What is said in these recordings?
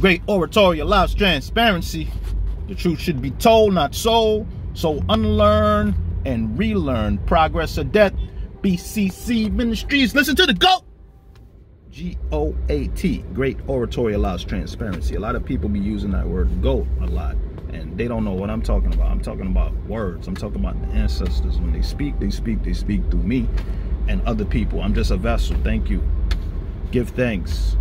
Great oratory allows transparency. The truth should be told, not sold. So unlearn and relearn. Progress or death. BCC Ministries. Listen to the GOAT. G-O-A-T. Great oratory allows transparency. A lot of people be using that word GOAT a lot, and they don't know what I'm talking about. I'm talking about words. I'm talking about the ancestors. When they speak through me and other people. I'm just a vessel. Thank you. Give thanks.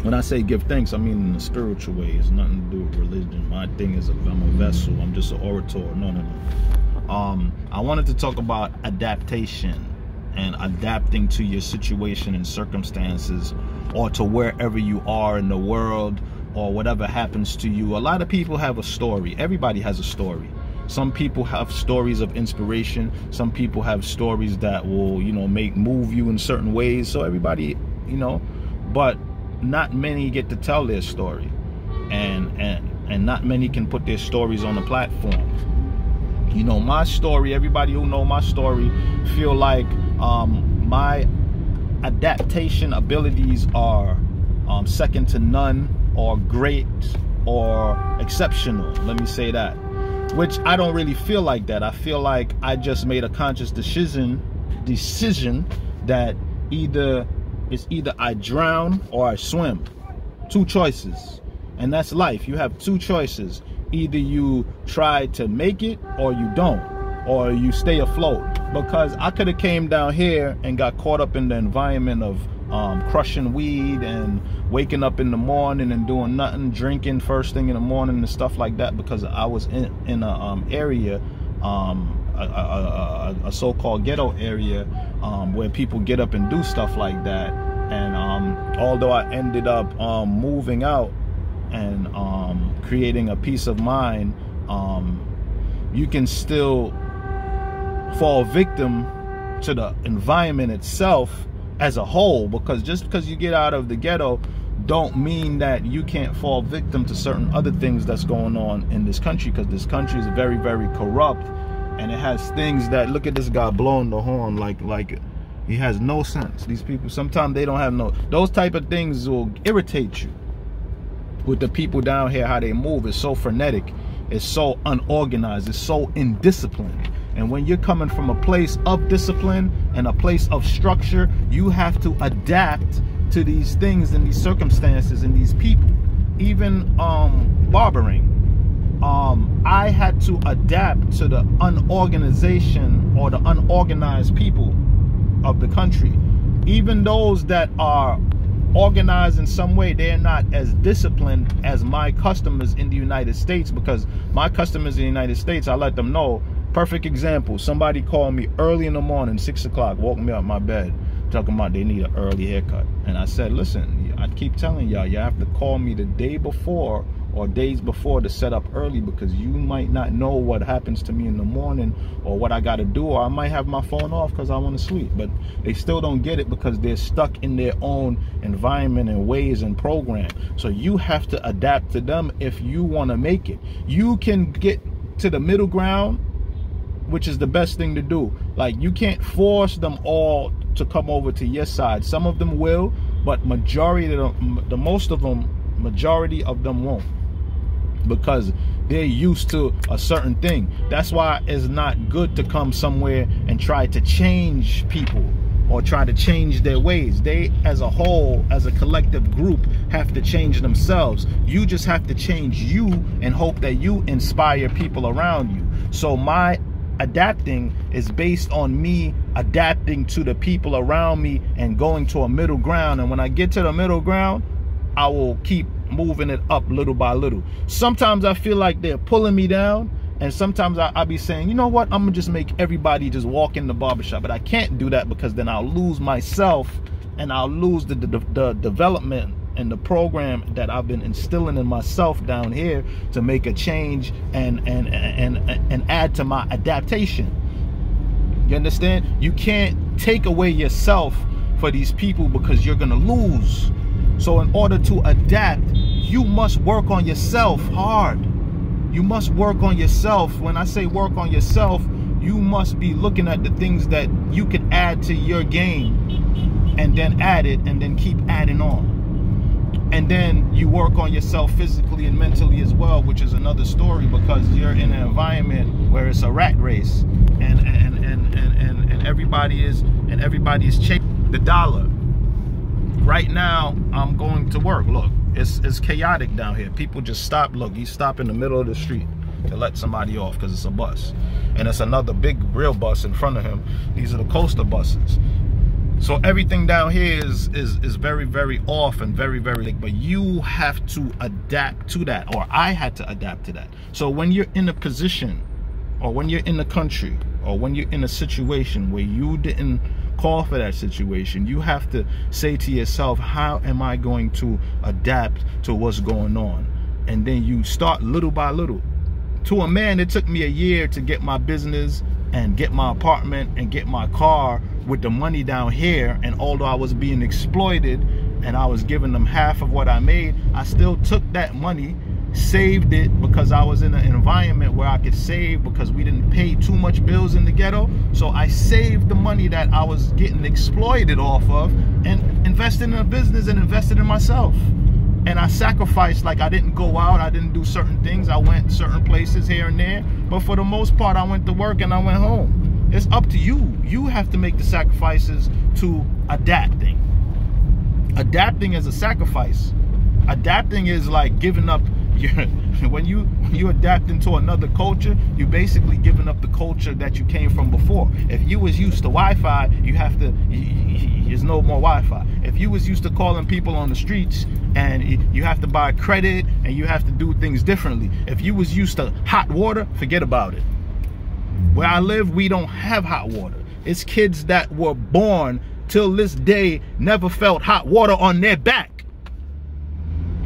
When I say give thanks, I mean in a spiritual way. It's nothing to do with religion. My thing is I'm a vessel. I'm just an orator. No. I wanted to talk about adaptation and adapting to your situation and circumstances, or to wherever you are in the world, or whatever happens to you. A lot of people have a story. Everybody has a story. Some people have stories of inspiration. Some people have stories that will, move you in certain ways. So everybody, but not many get to tell their story, and not many can put their stories on the platform. My story, everybody who know my story feel like my adaptation abilities are second to none, or great, or exceptional. Let me say that. Which I don't really feel like that. I feel like I just made a conscious decision that it's either I drown or I swim. Two choices. And that's life. You have two choices. Either you try to make it or you don't, or you stay afloat. Because I could have came down here and got caught up in the environment of crushing weed and waking up in the morning and doing nothing, drinking first thing in the morning and stuff like that, because I was in a area, a so-called ghetto area, where people get up and do stuff like that. And although I ended up moving out and creating a peace of mind, you can still fall victim to the environment itself as a whole, because just because you get out of the ghetto don't mean that you can't fall victim to certain other things that's going on in this country, because this country is very, very corrupt, and it has things that, look at this guy blowing the horn like he has no sense. These people, sometimes they don't have those type of things will irritate you with the people down here. How they move is so frenetic, it's so unorganized, it's so indisciplined. And when you're coming from a place of discipline and a place of structure, you have to adapt to these things and these circumstances and these people. Even barbering, I had to adapt to the unorganization or the unorganized people of the country. Even those that are organized in some way, they're not as disciplined as my customers in the United States, because my customers in the United States, I let them know. Perfect example, somebody called me early in the morning, 6 o'clock, woke me up my bed, talking about they need an early haircut. And I said, listen, I keep telling y'all, you have to call me the day before or days before to set up early, because you might not know what happens to me in the morning or what I got to do, or I might have my phone off because I want to sleep. But they still don't get it because they're stuck in their own environment and ways and program. So you have to adapt to them if you want to make it. You can get to the middle ground, which is the best thing to do. Like, you can't force them all to come over to your side. Some of them will, but majority of them, majority of them won't, because they're used to a certain thing. That's why it's not good to come somewhere and try to change people or try to change their ways. They, as a whole, as a collective group, have to change themselves. You just have to change you and hope that you inspire people around you. So my adapting is based on me adapting to the people around me and going to a middle ground. And when I get to the middle ground, I will keep moving it up little by little. Sometimes I feel like they're pulling me down, and sometimes I'll be saying, you know what, I'm gonna just make everybody just walk in the barbershop. But I can't do that, because then I'll lose myself and I'll lose the development and the program that I've been instilling in myself down here to make a change and add to my adaptation. You understand? You can't take away yourself for these people, because you're gonna lose. So in order to adapt, you must work on yourself hard. You must work on yourself. When I say work on yourself, you must be looking at the things that you can add to your game, and then add it, and then keep adding on. And then you work on yourself physically and mentally as well, which is another story, because you're in an environment where it's a rat race, and everybody is chasing the dollar. Right now, I'm going to work. Look, it's chaotic down here. People just stop. Look, you stop in the middle of the street to let somebody off because it's a bus, and it's another big real bus in front of him. These are the coaster buses. So everything down here is very, very off and very, very, but you have to adapt to that, or I had to adapt to that. So when you're in a position, or when you're in the country, or when you're in a situation where you didn't call for that situation, you have to say to yourself, how am I going to adapt to what's going on? And then you start little by little. To a man, it took me a year to get my business and get my apartment and get my car with the money down here. And although I was being exploited and I was giving them half of what I made, I still took that money, saved it, because I was in an environment where I could save, because we didn't pay too much bills in the ghetto. So I saved the money that I was getting exploited off of and invested in a business and invested in myself. And I sacrificed. Like, I didn't go out, I didn't do certain things, I went certain places here and there, but for the most part I went to work and I went home. It's up to you. You have to make the sacrifices to adapting. Adapting is a sacrifice. Adapting is like giving up your, when you adapt into another culture, you basically giving up the culture that you came from before. If you was used to Wi-Fi, you have to, there's no more Wi-Fi. If you was used to calling people on the streets, and you have to buy credit and you have to do things differently. If you was used to hot water, forget about it. Where I live, we don't have hot water. It's kids that were born till this day never felt hot water on their back.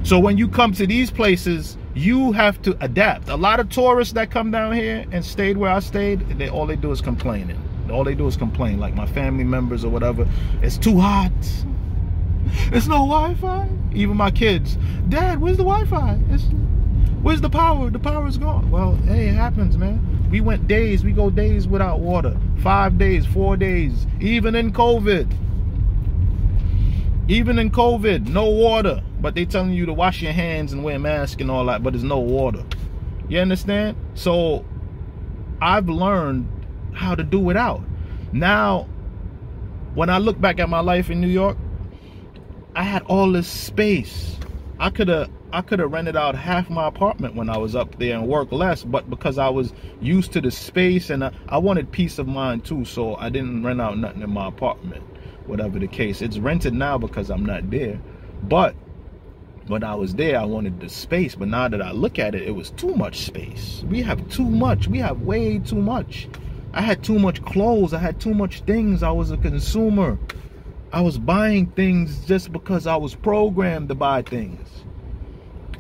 So when you come to these places, you have to adapt. A lot of tourists that come down here and stayed where I stayed, all they do is complaining. All they do is complain, like my family members or whatever. It's too hot. It's no Wi-Fi. Even my kids, Dad, where's the Wi-Fi? Where's the power? The power is gone. Well, hey, it happens, man. We go days without water. 5 days, 4 days, even in COVID. Even in COVID, no water. But they telling you to wash your hands and wear a mask and all that, but there's no water. You understand? So I've learned how to do without. Now, when I look back at my life in New York, I had all this space. I could have rented out half my apartment when I was up there and worked less, but because I was used to the space and I wanted peace of mind too, so I didn't rent out nothing in my apartment, whatever the case. It's rented now because I'm not there, but when I was there, I wanted the space. But now that I look at it, it was too much space. We have too much. We have way too much. I had too much clothes. I had too much things. I was a consumer. I was buying things just because I was programmed to buy things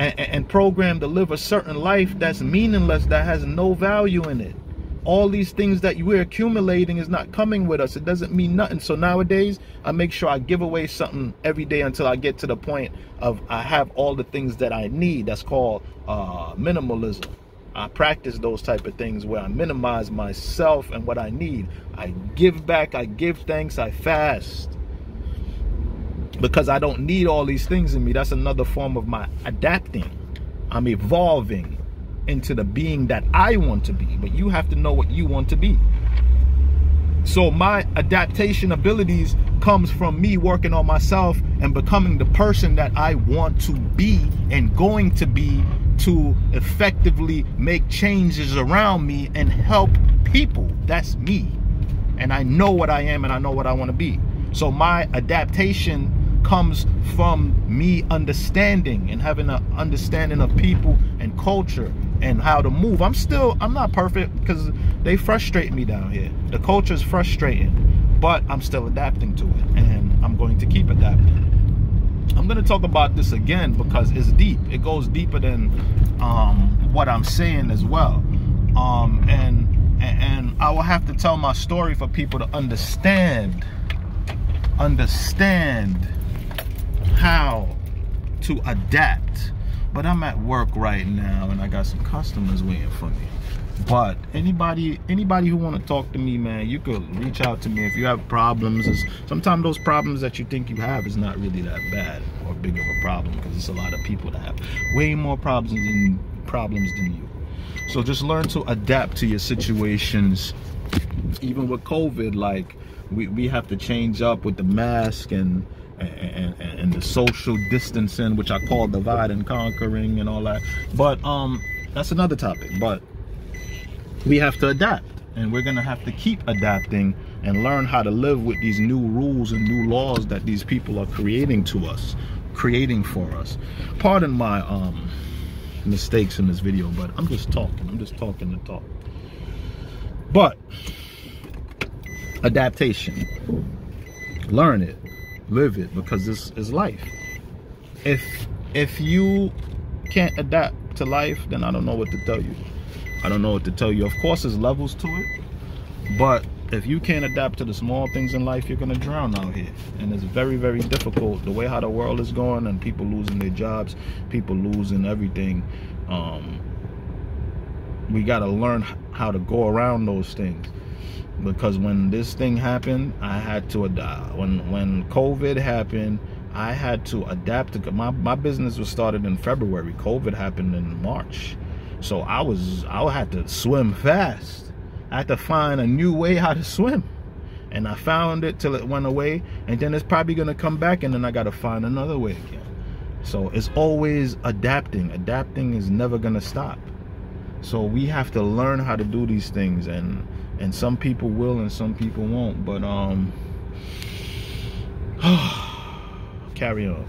and programmed to live a certain life that's meaningless, that has no value in it. All these things that we're accumulating is not coming with us. It doesn't mean nothing. So nowadays, I make sure I give away something every day until I get to the point of I have all the things that I need. That's called minimalism. I practice those type of things where I minimize myself and what I need. I give back, I give thanks, I fast. Because I don't need all these things in me. That's another form of my adapting. I'm evolving into the being that I want to be. But you have to know what you want to be. So my adaptation abilities comes from me working on myself and becoming the person that I want to be and going to be, to effectively make changes around me and help people. That's me. And I know what I am and I know what I want to be. So my adaptation comes from me understanding and having an understanding of people and culture and how to move. I'm not perfect because they frustrate me down here. The culture is frustrating, but I'm still adapting to it, and I'm going to keep adapting. I'm going to talk about this again because it's deep. It goes deeper than what I'm saying as well. And I will have to tell my story for people to understand how to adapt. but I'm at work right now and I got some customers waiting for me. But anybody who want to talk to me, man, you could reach out to me if you have problems. Sometimes those problems that you think you have is not really that bad or big of a problem, because it's a lot of people that have way more problems than you. So just learn to adapt to your situations. Even with COVID, like we have to change up with the mask and the social distancing, which I call divide and conquering and all that. But that's another topic. But we have to adapt, and we're gonna have to keep adapting and learn how to live with these new rules and new laws that these people are creating for us. Pardon my mistakes in this video, but I'm just talking to talk. But adaptation, learn it, live it, because this is life. If you can't adapt to life, then I don't know what to tell you. I don't know what to tell you. Of course, there's levels to it, but if you can't adapt to the small things in life, you're gonna drown out here. And it's very, very difficult, the way how the world is going, and people losing their jobs, people losing everything. We gotta learn how to go around those things, because when this thing happened, I had to adapt. When COVID happened, I had to adapt to my business was started in February. COVID happened in March. So I had to swim fast. I had to find a new way how to swim. And I found it till it went away, and then it's probably gonna come back, and then I gotta find another way again. So it's always adapting. Adapting is never gonna stop. So we have to learn how to do these things, and some people will and some people won't, but carry on.